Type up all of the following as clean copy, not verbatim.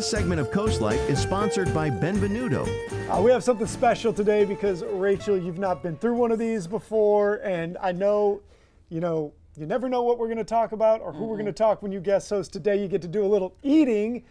This segment of CoastLife is sponsored by Benvenuto. We have something special today because, Rachel, you've not been through one of these before, and I know, you never know what we're going to talk about or who we're going to talk when you guest host. Today you get to do a little eating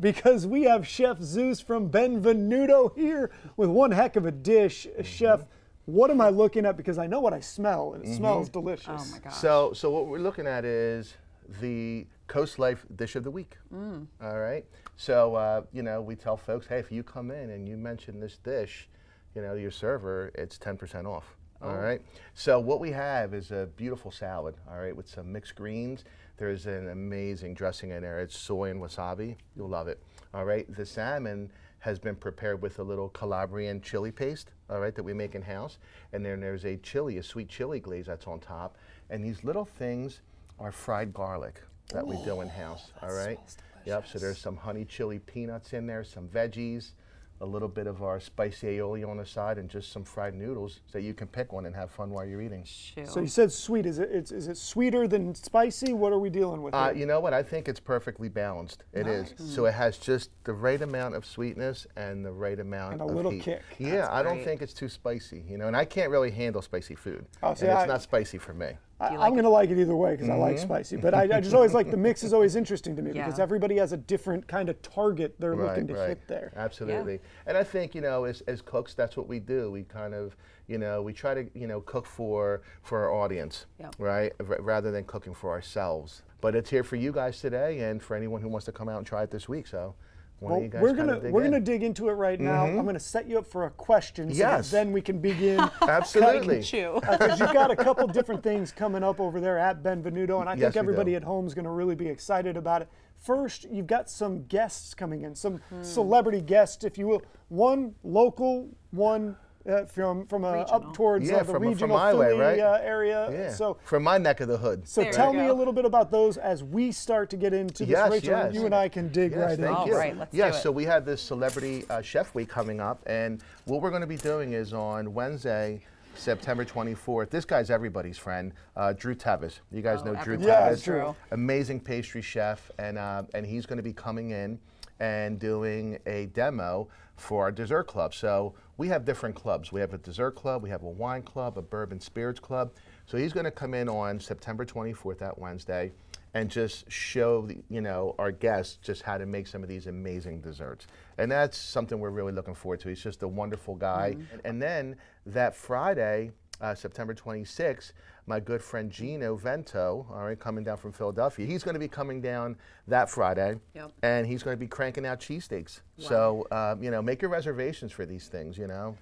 because we have Chef Zeus from Benvenuto here with one heck of a dish. Chef, what am I looking at? Because I know what I smell, and it smells delicious. Oh my gosh. So what we're looking at is the CoastLife dish of the week. All right. So we tell folks, hey, if you come in and you mention this dish, your server, it's 10% off. All right. So what we have is a beautiful salad. All right, with some mixed greens. There's an amazing dressing in there. It's soy and wasabi. You'll love it. All right. The salmon has been prepared with a little Calabrian chili paste, all right, that we make in house. And then there's a sweet chili glaze that's on top. And these little things are fried garlic that we do in house, all right? Yep, so there's some honey chili peanuts in there, some veggies, a little bit of our spicy aioli on the side, and just some fried noodles so you can pick one and have fun while you're eating. So you said sweet. Is it sweeter than spicy? What are we dealing with here? You know what? I think it's perfectly balanced. It is. So it has just the right amount of sweetness and the right amount of a little heat. kick. Yeah, I don't think it's too spicy, and I can't really handle spicy food. See, and it's not spicy for me. I'm going to like it either way because I like spicy. But I just always like the mix is always interesting to me because everybody has a different kind of target they're looking to hit there. Absolutely. And I think, as cooks, that's what we do. We kind of, we try to, cook for our audience, right? Rather than cooking for ourselves. But it's here for you guys today and for anyone who wants to come out and try it this week. So we're gonna dig into it right now. I'm gonna set you up for a question so that then we can begin. Absolutely. Because you've got a couple different things coming up over there at Benvenuto, and I think everybody at home is gonna really be excited about it. First, you've got some guests coming in, some celebrity guests, if you will. One local, one from up towards the regional from my way, right? area. Yeah. So from my neck of the hood. So tell me a little bit about those as we start to get into this. Rachel, you and I can dig right in. Thank you. Right, let's do it. So we have this Celebrity Chef Week coming up, and what we're going to be doing is on Wednesday, September 24th. This guy's everybody's friend, Drew Tevis. You guys know Drew Tevis. Yeah, true. Amazing pastry chef, and he's going to be coming in and doing a demo for our dessert club. So we have different clubs. We have a dessert club, we have a wine club, a bourbon spirits club. So he's going to come in on September 24th, that Wednesday, and just show our guests just how to make some of these amazing desserts. And that's something we're really looking forward to. He's just a wonderful guy. And then that Friday, September 26th, my good friend Gino Vento, all right, coming down from Philadelphia, he's going to be coming down that Friday, and he's going to be cranking out cheesesteaks. Wow. So, make your reservations for these things,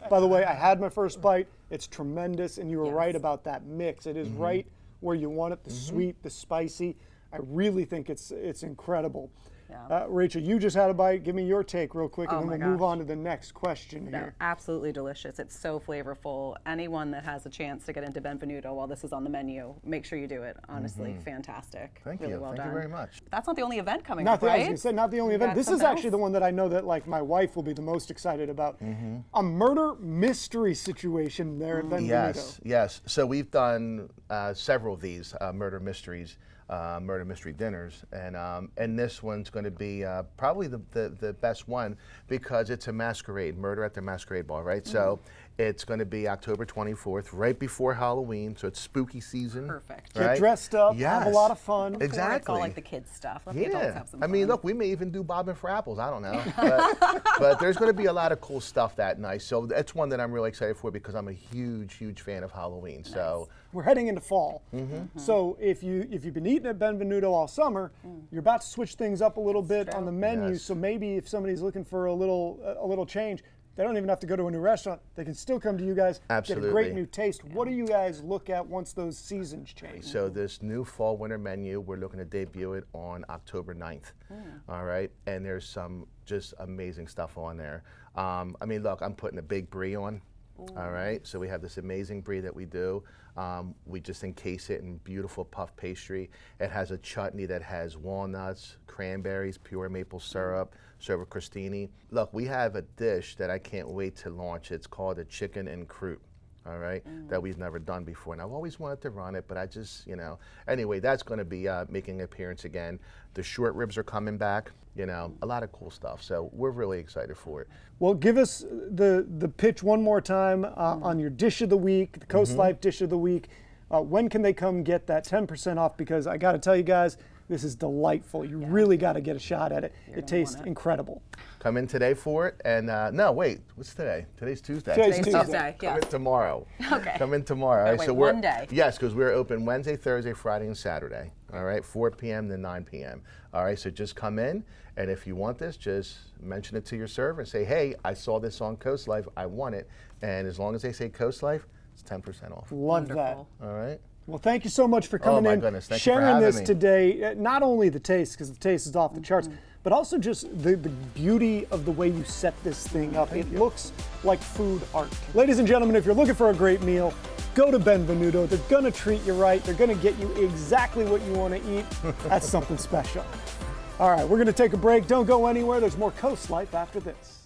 By the way, I had my first bite. It's tremendous, and you were right about that mix. It is right where you want it, the sweet, the spicy. I really think it's incredible. Yeah. Rachel, you just had a bite. Give me your take real quick, and then we'll move on to the next question here. Absolutely delicious. It's so flavorful. Anyone that has a chance to get into Benvenuto while this is on the menu, make sure you do it. Honestly, fantastic. Thank really you. well Thank you very much. That's not the only event coming up, right? I was going to say, not the only event. This is actually the one that I know that my wife will be the most excited about. A murder mystery situation there at Benvenuto. Yes. So we've done several of these murder mysteries. Murder mystery dinners, and this one's going to be probably the best one because it's a masquerade, murder at the masquerade ball, right? So it's going to be October 24th, right before Halloween, so it's spooky season. Perfect. Right? Get dressed up, have a lot of fun. Exactly. It's all like the kids stuff. Let the adults have some fun. I mean, look, we may even do bobbing for apples. I don't know, but there's going to be a lot of cool stuff that night. So that's one that I'm really excited for because I'm a huge fan of Halloween. Nice. So we're heading into fall. So if you've been eating at Benvenuto all summer, you're about to switch things up a little bit on the menu. So maybe if somebody's looking for a little change, they don't even have to go to a new restaurant. They can still come to you guys, get a great new taste. What do you guys look at once those seasons change? So this new fall winter menu, we're looking to debut it on October 9th. All right, and there's some just amazing stuff on there. I mean, look, I'm putting a big brie on. All right, so we have this amazing brie that we do. We just encase it in beautiful puff pastry. It has a chutney that has walnuts, cranberries, pure maple syrup, served with crostini. Look, we have a dish that I can't wait to launch. It's called a chicken and croûte. all right, that we've never done before. And I've always wanted to run it, but I just, anyway, that's going to be making an appearance again. The short ribs are coming back, a lot of cool stuff. So we're really excited for it. Well, give us the pitch one more time on your dish of the week, the CoastLife dish of the week. When can they come get that 10% off? Because I got to tell you guys, this is delightful. You really got to get a shot at it. It tastes incredible. Come in today for it. And no, wait, what's today? Today's Tuesday. Today's Tuesday. Come in tomorrow. Okay. Come in tomorrow. All right, wait, so we're one day. Yes, because we're open Wednesday, Thursday, Friday, and Saturday. All right, 4 p.m. to 9 p.m. All right, so just come in, and if you want this, just mention it to your server and say, hey, I saw this on CoastLife, I want it. And as long as they say CoastLife, it's 10% off. Love that. Wonderful. All right. Well, thank you so much for coming my in, goodness, thank you for sharing having this me. today. Not only the taste, because the taste is off the charts, but also just the beauty of the way you set this thing up. It looks like food art. Ladies and gentlemen, if you're looking for a great meal, go to Benvenuto. They're going to treat you right. They're going to get you exactly what you want to eat. That's something special. All right, we're going to take a break. Don't go anywhere. There's more CoastLife after this.